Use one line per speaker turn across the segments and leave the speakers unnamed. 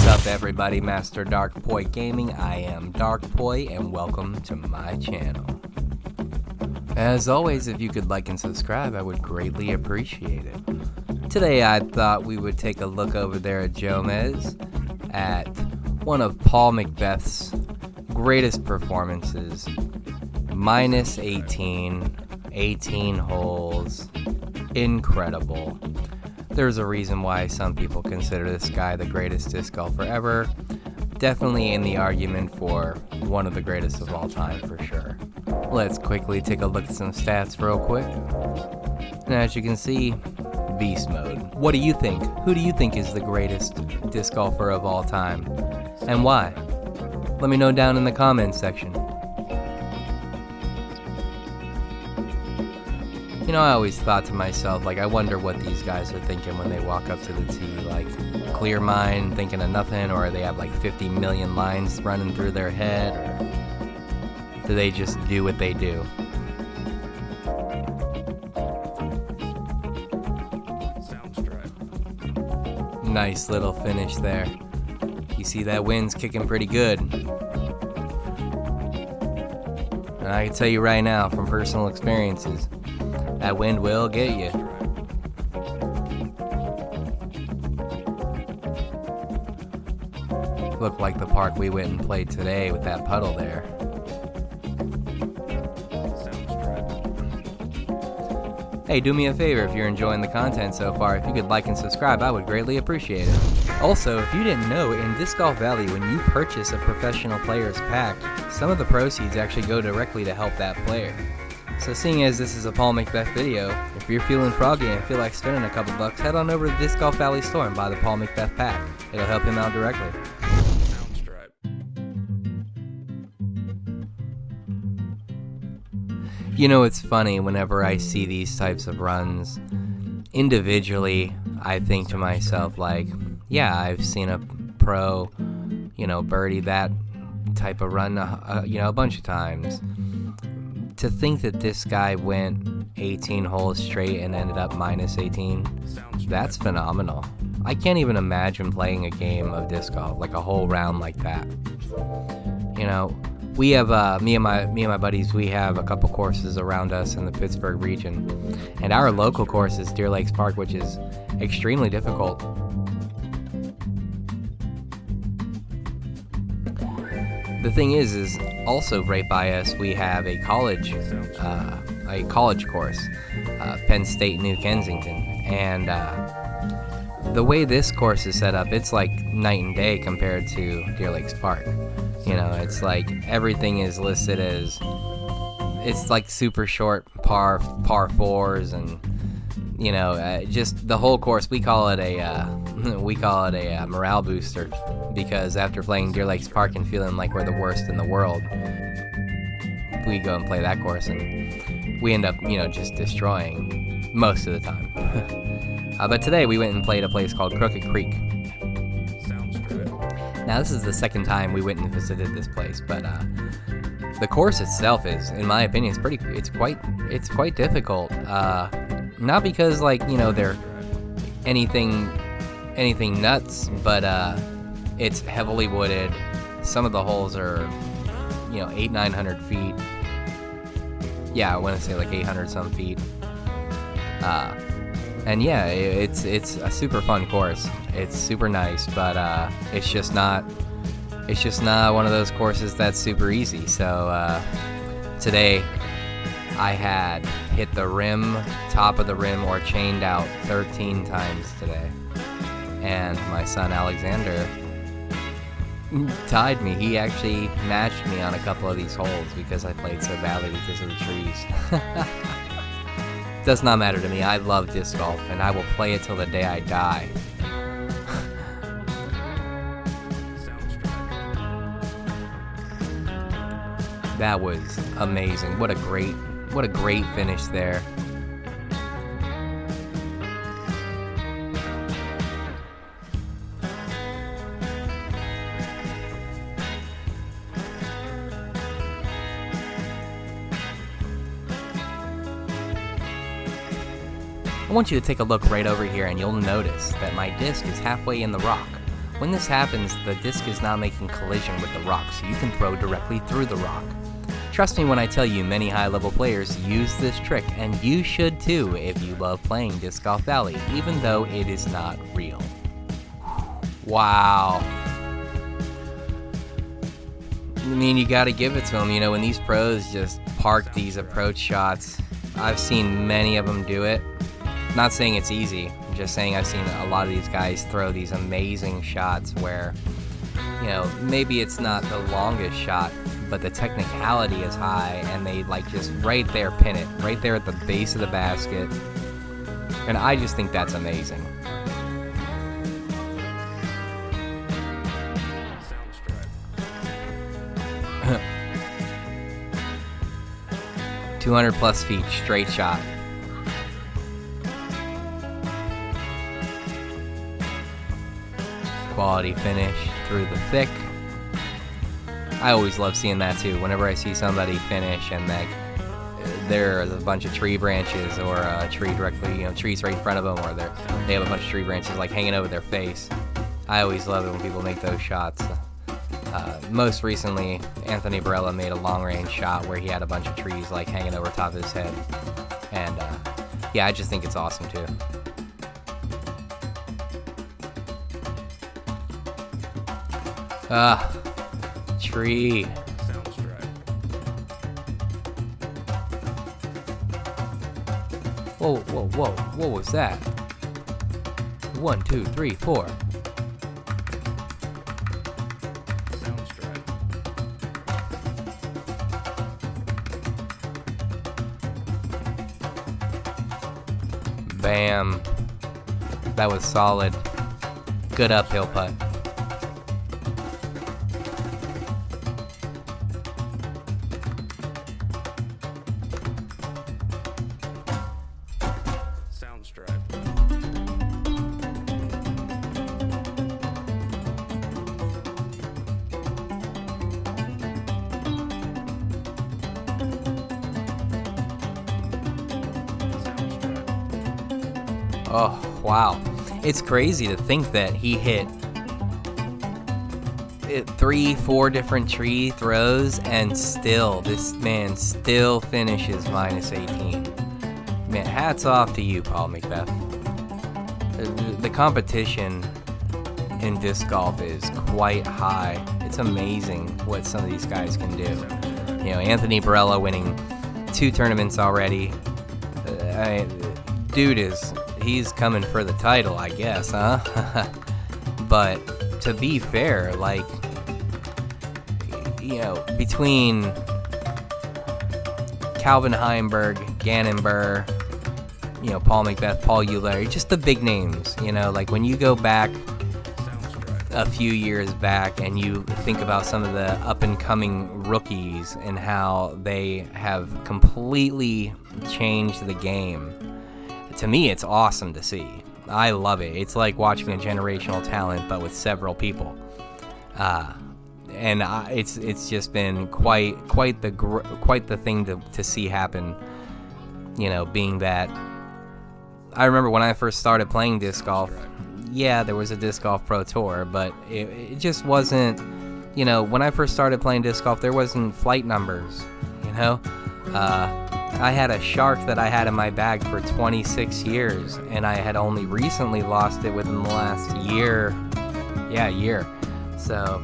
What's up, everybody? Master Darkpoi Gaming. I am Darkpoi, and welcome to my channel. As always, if you could like and subscribe, I would greatly appreciate it. Today, I thought we would take a look over there at Jomez at one of Paul McBeth's greatest performances. Minus 18 holes. Incredible. There's a reason why some people consider this guy the greatest disc golfer ever. Definitely in the argument for one of the greatest of all time, for sure. Let's quickly take a look at some stats real quick. And as you can see, beast mode. What do you think? Who do you think is the greatest disc golfer of all time? And why? Let me know down in the comments section. You know, I always thought to myself, like, I wonder what these guys are thinking when they walk up to the tee. Like, clear mind, thinking of nothing, or they have like 50 million lines running through their head, or do they just do what they do? Nice little finish there. You see that wind's kicking pretty good. And I can tell you right now, from personal experiences, that wind will get you. Looked like the park we went and played today with that puddle there. Hey, do me a favor if you're enjoying the content so far. If you could like and subscribe, I would greatly appreciate it. Also, if you didn't know, in Disc Golf Valley, when you purchase a professional player's pack, some of the proceeds actually go directly to help that player. So seeing as this is a Paul McBeth video, if you're feeling froggy and feel like spending a couple bucks, head on over to the Disc Golf Valley store and buy the Paul McBeth pack. It'll help him out directly. You know, it's funny, whenever I see these types of runs, individually, I think to myself, like, yeah, I've seen a pro, birdie that type of run, a bunch of times. To think that this guy went 18 holes straight and ended up minus 18, that's phenomenal. I can't even imagine playing a game of disc golf, like a whole round like that. We have, me and my buddies, we have a couple courses around us in the Pittsburgh region. And our local course is Deer Lakes Park, which is extremely difficult. The thing is also right by us, we have a college course, Penn State, New Kensington. And the way this course is set up, it's like night and day compared to Deer Lakes Park. It's like everything is listed as, it's like super short par fours, and just the whole course. We call it a morale booster, because after playing Deer Lakes Park and feeling like we're the worst in the world, we go and play that course and we end up just destroying most of the time. But today we went and played a place called Crooked Creek. Now, this is the second time we went and visited this place, but the course itself is, in my opinion, it's quite difficult. Not because they're anything nuts, but it's heavily wooded. Some of the holes are 800-900 feet. Yeah, I want to say like 800 some feet. And yeah, it's a super fun course. It's super nice, but it's just not one of those courses that's super easy. So today I had hit the rim, top of the rim, or chained out 13 times today. And my son Alexander tied me. He actually matched me on a couple of these holes because I played so badly because of the trees. Does not matter to me. I love disc golf, and I will play it till the day I die. That was amazing. What a great finish there. I want you to take a look right over here, and you'll notice that my disc is halfway in the rock. When this happens, the disc is not making collision with the rock, so you can throw directly through the rock. Trust me when I tell you, many high-level players use this trick, and you should too if you love playing Disc Golf Valley, even though it is not real. Wow. I mean, you gotta give it to them. You know, when these pros just park these approach shots, I've seen many of them do it. Not saying it's easy, I'm just saying I've seen a lot of these guys throw these amazing shots where, you know, maybe it's not the longest shot, but the technicality is high, and they like just right there pin it, right there at the base of the basket. And I just think that's amazing. 200 plus feet, straight shot. Quality finish through the thick. I always love seeing that too. Whenever I see somebody finish and like there's a bunch of tree branches or a tree directly, you know, trees right in front of them, or they have a bunch of tree branches like hanging over their face. I always love it when people make those shots. Most recently, Anthony Barella made a long-range shot where he had a bunch of trees like hanging over top of his head, and yeah, I just think it's awesome too. Tree. Whoa, whoa, whoa, what was that? 1, 2, 3, 4. Bam. That was solid. Good uphill putt.
Sound stripe.
Oh, wow. It's crazy to think that he hit 3-4 different tree throws, and still, this man still finishes minus 18. Man, hats off to you, Paul McBeth. The competition in disc golf is quite high. It's amazing what some of these guys can do. You know, Anthony Barella winning 2 tournaments already. Dude he's coming for the title, I guess, huh? But to be fair, like, you know, between Calvin Heimberg, Gannon Burr, you know, Paul McBeth, Paul Euler, just the big names, you know, like when you go back a few years back and you think about some of the up-and-coming rookies and how they have completely changed the game. To me, it's awesome to see. I love it. It's like watching a generational talent, but with several people. And it's just been quite the thing to see happen. You know, being that I remember when I first started playing disc golf. Yeah, there was a disc golf pro tour, but it just wasn't. You know, when I first started playing disc golf, there wasn't flight numbers. You know. I had a shark that I had in my bag for 26 years, and I had only recently lost it within the last year. Yeah, a year. So,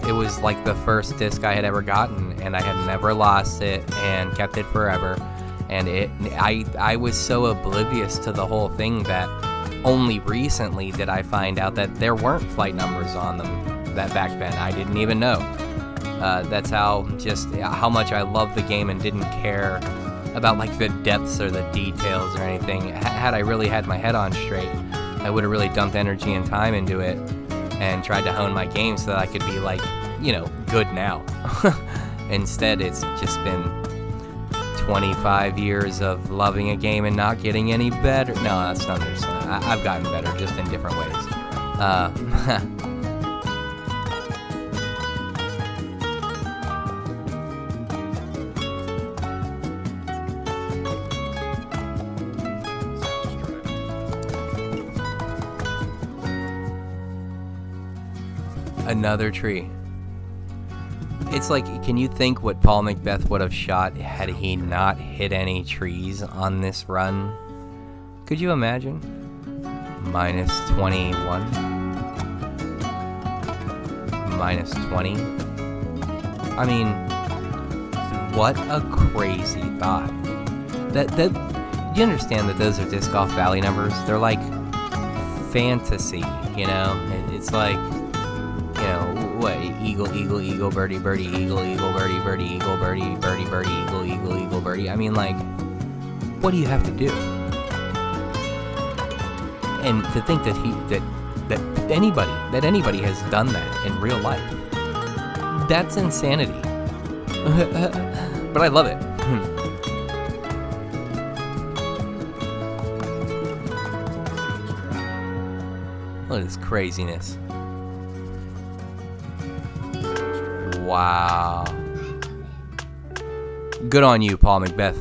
it was like the first disc I had ever gotten, and I had never lost it and kept it forever. And I was so oblivious to the whole thing that only recently did I find out that there weren't flight numbers on them that back then. I didn't even know. That's how much I loved the game and didn't care about like the depths or the details or anything. Had I really had my head on straight, I would have really dumped energy and time into it and tried to hone my game so that I could be like, you know, good now. Instead, it's just been 25 years of loving a game and not getting any better. No, that's not true. I've gotten better, just in different ways. Another tree. It's like, can you think what Paul McBeth would have shot had he not hit any trees on this run? Could you imagine? Minus 21. Minus 20. I mean, what a crazy thought. That you understand that those are Disc Golf Valley numbers? They're like fantasy, you know? It's like, you know, what? Eagle, eagle, eagle, birdie, birdie, eagle, eagle, birdie, birdie, eagle, birdie, birdie, birdie, eagle, eagle, eagle, birdie. I mean, like, what do you have to do? And to think that anybody has done that in real life, that's insanity. But I love it. Look at this craziness. Wow. Good on you, Paul McBeth.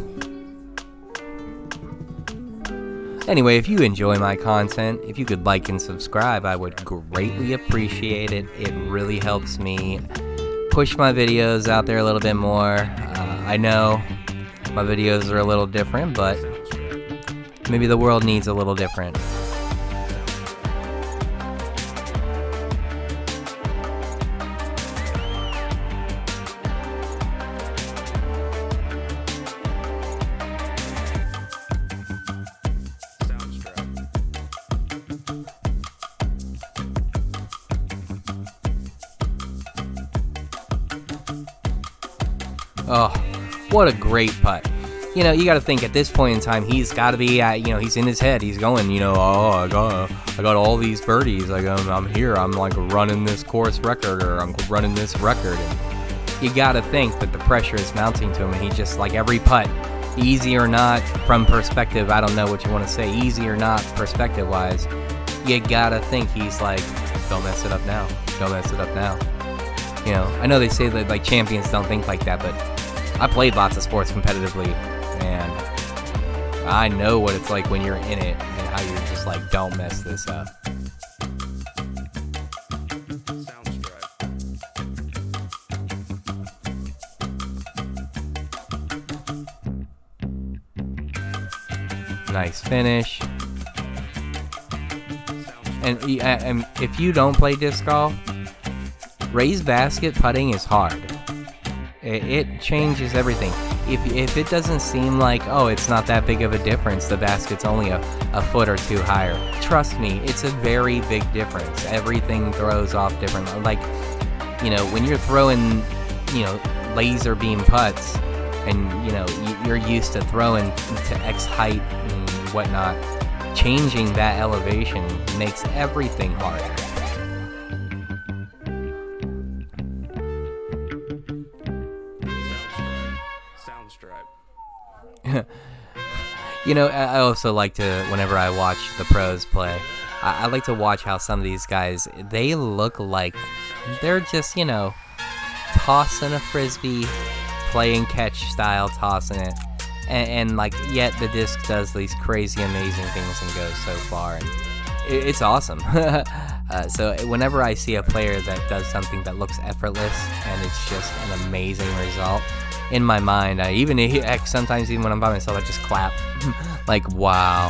Anyway, if you enjoy my content, if you could like and subscribe, I would greatly appreciate it. It really helps me push my videos out there a little bit more. I know my videos are a little different, but maybe the world needs a little different. Oh, what a great putt. You know, you got to think at this point in time, he's got to be, he's in his head. He's going, oh, I got all these birdies. Like, I'm here. I'm like running this course record, or I'm running this record. And you got to think that the pressure is mounting to him. And he just, like, every putt, easy or not, from perspective, I don't know what you want to say, easy or not, perspective-wise, you got to think he's like, don't mess it up now. Don't mess it up now. You know, I know they say that, like, champions don't think like that, but I played lots of sports competitively, and I know what it's like when you're in it and how you're just like, don't mess this up. Nice finish. And if you don't play disc golf, raised basket putting is hard. It changes everything. If it doesn't seem like, oh, it's not that big of a difference, the basket's only a foot or two higher, trust me, it's a very big difference. Everything throws off different. Like, you know, when you're throwing, you know, laser beam putts, and, you know, you're used to throwing to X height and whatnot, changing that elevation makes everything harder. You know, I also like to, whenever I watch the pros play, I like to watch how some of these guys, they look like they're just, you know, tossing a frisbee, playing catch style, tossing it, and like, yet the disc does these crazy, amazing things and goes so far, and it's awesome. So whenever I see a player that does something that looks effortless and it's just an amazing result, in my mind, sometimes even when I'm by myself, I just clap. Like, wow.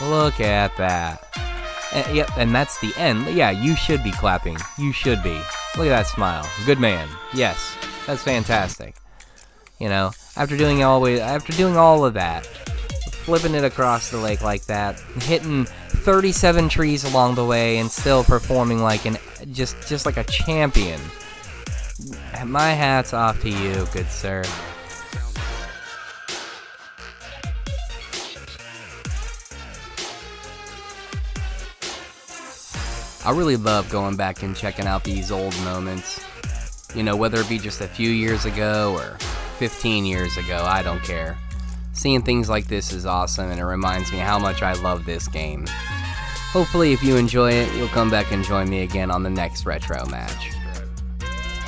Look at that. Yep, and that's the end. Yeah, you should be clapping. You should be. Look at that smile. Good man. Yes, that's fantastic. You know, after doing all of that, flipping it across the lake like that, hitting 37 trees along the way, and still performing like just like a champion. My hat's off to you, good sir. I really love going back and checking out these old moments. You know, whether it be just a few years ago or 15 years ago, I don't care. Seeing things like this is awesome, and it reminds me how much I love this game. Hopefully, if you enjoy it, you'll come back and join me again on the next retro match.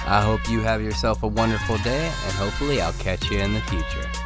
I hope you have yourself a wonderful day, and hopefully I'll catch you in the future.